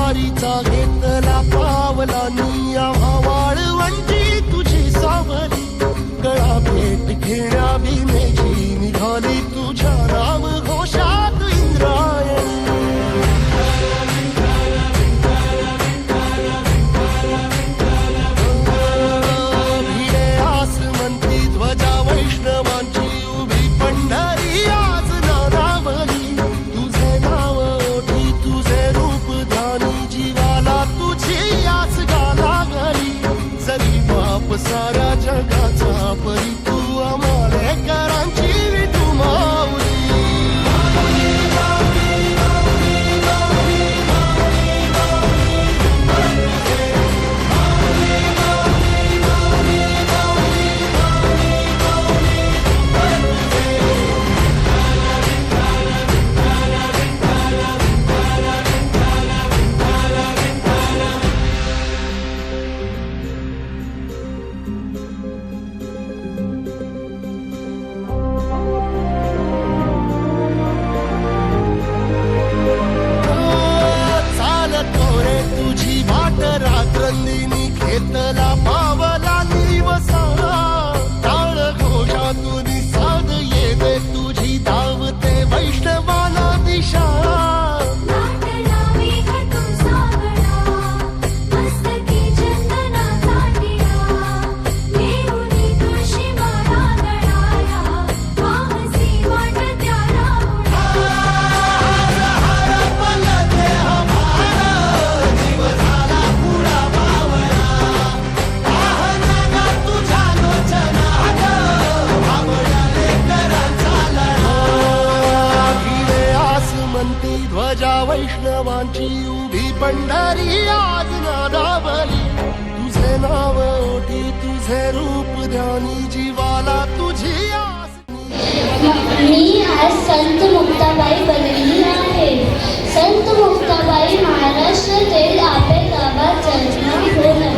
वारीचा घेतला पावलांनी आम्हा वाळवंटी तुझी सावली गळा भेट घेण्या भीमेची निघाली तुझ्या नाम घोषात इंद्रायणी भिडे आसमंती ध्वजा वैष्णवांची उभी पंढरी आज नानावली तुझे नाव ओठी तुझे रूप ध्यानी जीवाला तुझी आस गालागली जरी बाप साऱ्या जगाचा परी तू आमालेकरांची विठू माऊली रात्रंदिनी घेतला पावला निवसा टाळ घोषातून साध येते तुझी धावते वैष्णवाला दिशा ध्वजा वैष्णवांची उभी पंढरी आज नादावली तुझे नाव ओठी तुझे रूप ध्यानी जीवाला तुझी आस मी आज संत मुक्ताबाई बनली आहे. संत मुक्ताबाई महाराष्ट्रातील आपे गावात जन्म झाला.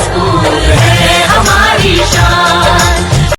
स्कूल है हमारी शान।